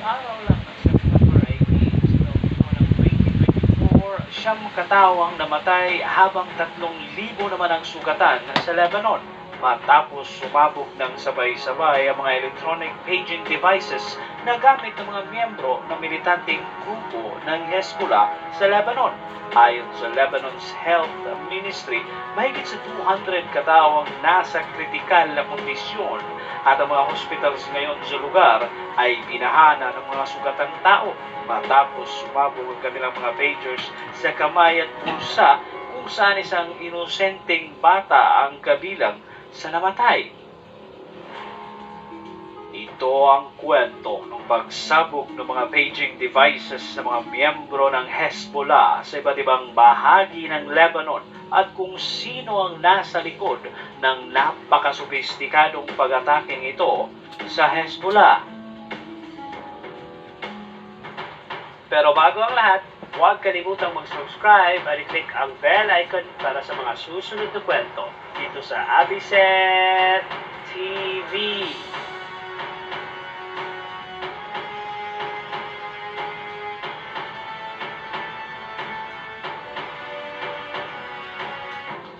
araw lang ng September 18 sa taong ito ng 2024, siyam katawang namatay habang 3,000 naman ang sugatan sa Lebanon matapos sumabog ng sabay-sabay ang mga electronic paging devices na gamit ng mga miyembro ng militanteng grupo ng Hezbollah sa Lebanon. Ayon sa Lebanon's Health Ministry, mahigit sa 200 katawang nasa kritikal na kondisyon at ang mga hospitals ngayon sa lugar ay binahana ng mga sugatang tao matapos sumabog ang kanilang mga pagers sa kamay at bulsa kung saan isang inosenteng bata ang kabilang sa namatay. Ito ang kwento ng pagsabog ng mga paging devices sa mga miyembro ng Hezbollah sa iba't ibang bahagi ng Lebanon at kung sino ang nasa likod ng napakasofistikadong pag-ataking ito sa Hezbollah. Pero bago ang lahat, huwag kalimutang mag-subscribe at i-click ang bell icon para sa mga susunod na kwento dito sa Abiset TV.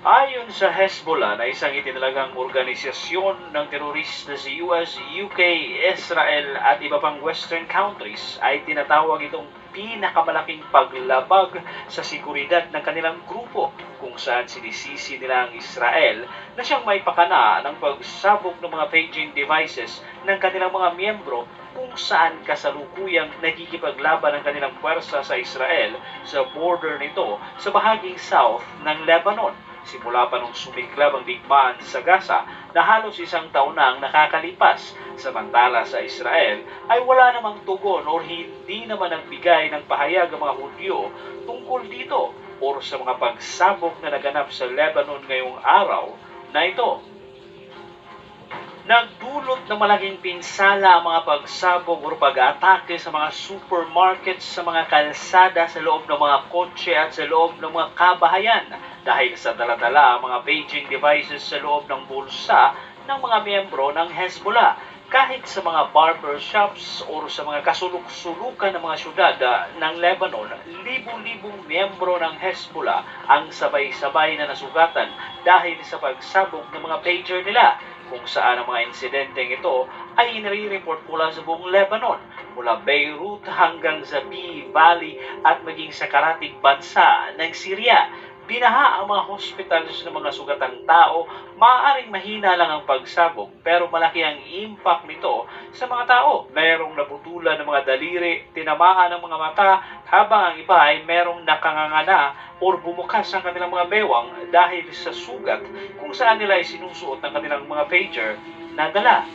Ayon sa Hezbollah na isang itinalagang organisasyon ng terorista sa US, UK, Israel at iba pang Western countries, ay tinatawag itong pinakamalaking paglabag sa seguridad ng kanilang grupo kung saan sinisisi nila ang Israel na siyang may pakana ng pagsabog ng mga paging devices ng kanilang mga miyembro kung saan kasalukuyang nagkikipaglaban ang kanilang puwersa sa Israel sa border nito sa bahaging south ng Lebanon. Simula pa nung sumiklab ang digmaan sa Gaza na halos isang taon na ang nakakalipas. Samantala sa Israel ay wala namang tugon o hindi naman nagbigay ng pahayag ang mga Hudyo tungkol dito o sa mga pagsabog na naganap sa Lebanon ngayong araw na ito. Nagdulot ng malaking pinsala ang mga pagsabog o pag-atake sa mga supermarkets, sa mga kalsada, sa loob ng mga kotse at sa loob ng mga kabahayan dahil sa daladala ang mga paging devices sa loob ng bulsa ng mga miyembro ng Hezbollah. Kahit sa mga barber shops o sa mga kasuluk-sulukan ng mga syudad ng Lebanon, libu-libong miyembro ng Hezbollah ang sabay-sabay na nasugatan dahil sa pagsabog ng mga pager nila, kung saan ang mga insidenteng ito ay nire-report mula sa buong Lebanon, mula Beirut hanggang sa Be'eri Valley at maging sa karatig bansa ng Syria. Binaha ang mga hospitals ng mga sugatang tao, maaaring mahina lang ang pagsabog pero malaki ang impact nito sa mga tao. Mayroong naputulan ng mga daliri, tinamaan ng mga mata, habang ang iba ay merong nakangangana o bumukas ang kanilang mga bewang dahil sa sugat kung saan nila ay sinusuot ng kanilang mga pager na dala.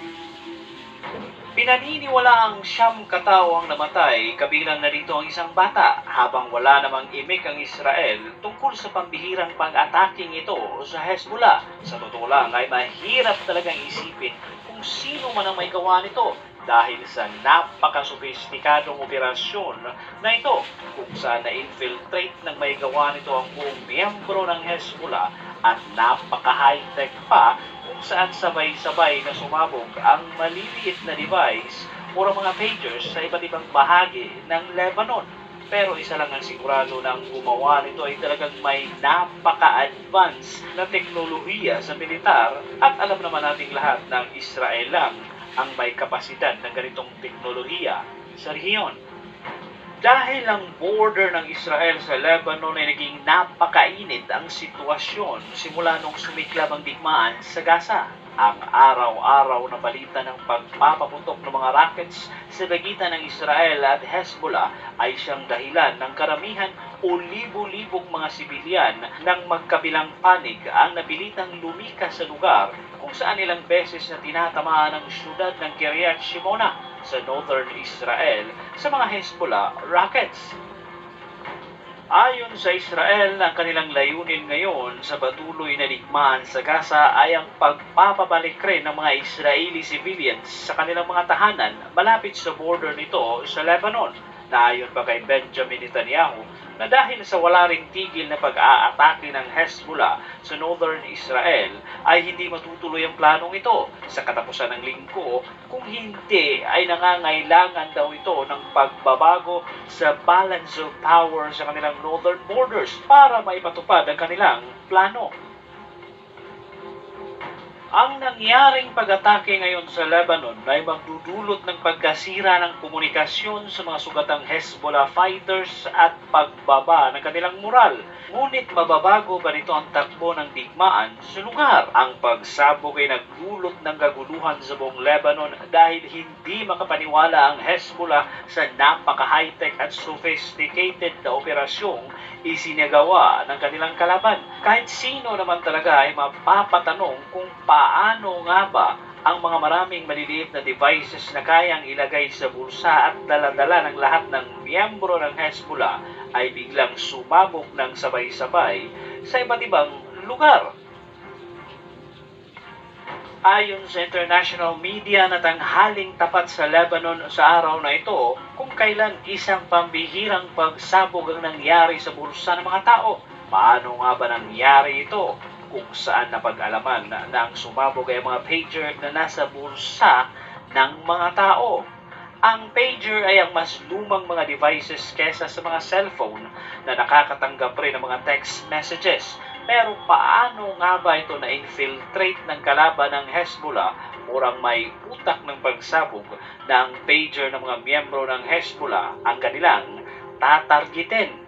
Pinaniniwala ang siyam katawang namatay, kabilang na rito ang isang bata, habang wala namang imik ang Israel tungkol sa pambihirang pag-ataking ito sa Hezbollah. Sa totoo lang ay mahirap talagang isipin kung sino man ang may gawa nito dahil sa napakasofistikadong operasyon na ito kung saan na-infiltrate ng may gawa nito ang buong miyembro ng Hezbollah at napaka-high-tech pa kung saan sabay-sabay na sumabog ang maliliit na device o mga pagers sa iba't ibang bahagi ng Lebanon. Pero isa lang ang sigurado na ang gumawa nito ay talagang may napaka-advance na teknolohiya sa militar at alam naman nating lahat ng Israel lang ang may kapasidad ng ganitong teknolohiya sa rehiyon. Dahil ang border ng Israel sa Lebanon ay naging napakainit ang sitwasyon simula nung sumiklab ang digmaan sa Gaza. Ang araw-araw na balita ng pagpapaputok ng mga rockets sa pagitan ng Israel at Hezbollah ay siyang dahilan ng karamihan o libo-libong mga sibilyan ng magkabilang panig ang napilitang lumikas sa lugar kung saan ilang beses na tinatamaan ang syudad ng Kiryat Shimona sa northern Israel sa mga Hezbollah rockets. Ayon sa Israel, ang kanilang layunin ngayon sa patuloy na digmaan sa Gaza ay ang pagpapabalik rin ng mga Israeli civilians sa kanilang mga tahanan malapit sa border nito sa Lebanon. Na ayon pa kay Benjamin Netanyahu na dahil sa wala ring tigil na pag-aatake ng Hezbollah sa northern Israel ay hindi matutuloy ang planong ito sa katapusan ng linggo kung hindi hindi ay nangangailangan daw ito ng pagbabago sa balance of power sa kanilang northern borders para maipatupad ang kanilang plano. Ang nangyaring pag-atake ngayon sa Lebanon ay magdudulot ng pagkasira ng komunikasyon sa mga sugatang Hezbollah fighters at pagbaba ng kanilang moral. Ngunit mababago ba nito ang takbo ng digmaan sa lugar? Ang pagsabog ay nagdulot ng kaguluhan sa buong Lebanon dahil hindi makapaniwala ang Hezbollah sa napaka-high-tech at sophisticated na operasyong isinagawa ng kanilang kalaban. Kahit sino naman talaga ay mapapatanong kung paano nga ba ang mga maraming maliliit na devices na kayang ilagay sa bulsa at daladala ng lahat ng miyembro ng Hezbollah ay biglang sumabog ng sabay-sabay sa iba't ibang lugar. Ayon sa international media na tanghaling tapat sa Lebanon sa araw na ito, kung kailan isang pambihirang pagsabog ang nangyari sa bulsa ng mga tao. Paano nga ba nangyari ito? Kung saan napag-alaman na ang sumabog ay mga pager na nasa bulsa ng mga tao. Ang pager ay ang mas lumang mga devices kesa sa mga cellphone na nakakatanggap rin ng mga text messages. Pero paano nga ba ito na-infiltrate ng kalaban ng Hezbollah murang may utak ng pagsabog na ang pager ng mga miyembro ng Hezbollah ang kanilang tatargetin?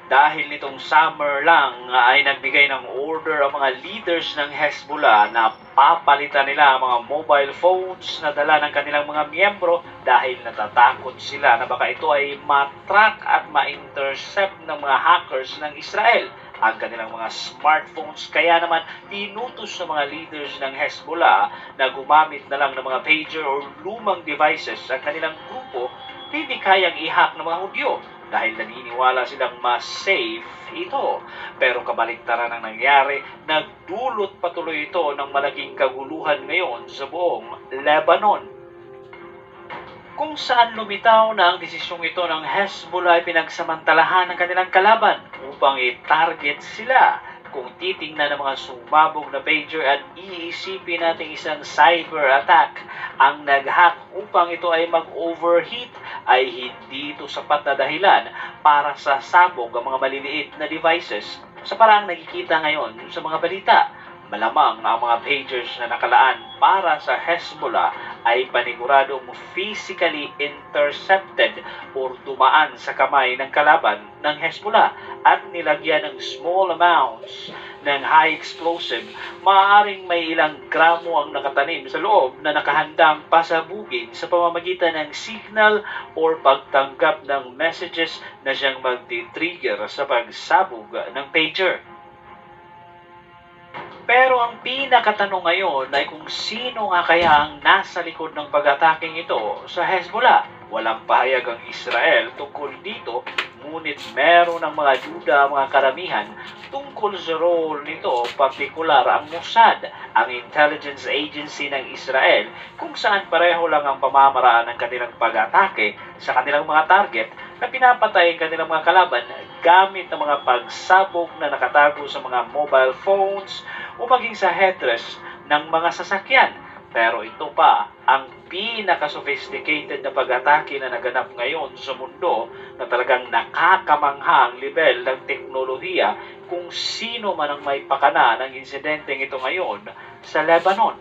Dahil nitong summer lang ay nagbigay ng order ang mga leaders ng Hezbollah na papalitan nila ang mga mobile phones na dala ng kanilang mga miyembro dahil natatakot sila na baka ito ay matrack at ma-intercept ng mga hackers ng Israel ang kanilang mga smartphones. Kaya naman tinutos sa mga leaders ng Hezbollah na gumamit na lang ng mga pager o lumang devices ang kanilang grupo hindi kayang i-hack ng mga Hudyo dahil naniniwala silang mas safe ito. Pero kabaligtaran ang nangyari, nagdulot patuloy ito ng malaking kaguluhan ngayon sa buong Lebanon. Kung saan lumitaw na ang desisyong ito ng Hezbollah ay pinagsamantalahan ng kanilang kalaban upang i-target sila. Kung titingnan ng mga sumabog na pager at iisipin natin isang cyber attack ang nag-hack upang ito ay mag-overheat, ay hindi ito sapat na dahilan para sasabog ang mga maliliit na devices sa paraang nakikita ngayon sa mga balita. Malamang ang mga pagers na nakalaan para sa Hezbollah ay paniguradong physically intercepted o dumaan sa kamay ng kalaban ng Hezbollah at nilagyan ng small amounts ng high explosive. Maaaring may ilang gramo ang nakatanim sa loob na nakahandang pasabugin sa pamamagitan ng signal or pagtanggap ng messages na siyang magti-trigger sa pagsabog ng pager. Pero ang pinakatanong ngayon ay kung sino nga kaya ang nasa likod ng pag-ataking ito sa Hezbollah. Walang pahayag ang Israel tungkol dito, ngunit meron ng mga duda ang mga karamihan tungkol sa role nito, partikular ang Mossad, ang intelligence agency ng Israel, kung saan pareho lang ang pamamaraan ng kanilang pag-atake sa kanilang mga target na pinapatay ang kanilang mga kalaban gamit ng mga pagsabog na nakatago sa mga mobile phones o maging sa headrest ng mga sasakyan. Pero ito pa ang pinaka-sophisticated na pag-atake na naganap ngayon sa mundo na talagang nakakamanghang level ng teknolohiya kung sino man ang may pakana ng insidenteng ito ngayon sa Lebanon.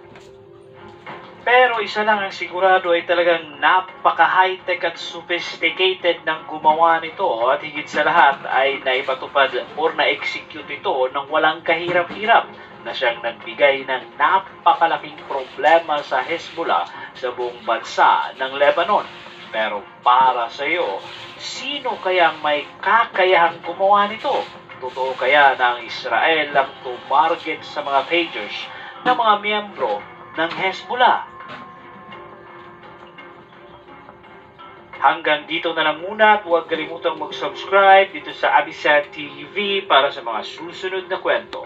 Pero isa lang ang sigurado ay talagang napaka-high-tech at sophisticated ng gumawa nito at higit sa lahat ay naipatupad or na-execute ito ng walang kahirap-hirap na siyang nagbigay ng napakalaking problema sa Hezbollah sa buong bansa ng Lebanon. Pero para sa iyo, sino kayang may kakayahang gumawa nito? Totoo kaya na ang Israel ang tumarget sa mga pagers ng mga miyembro ng Hezbollah? Hanggang dito na lang muna at huwag kalimutang mag-subscribe dito sa Abisat TV para sa mga susunod na kwento.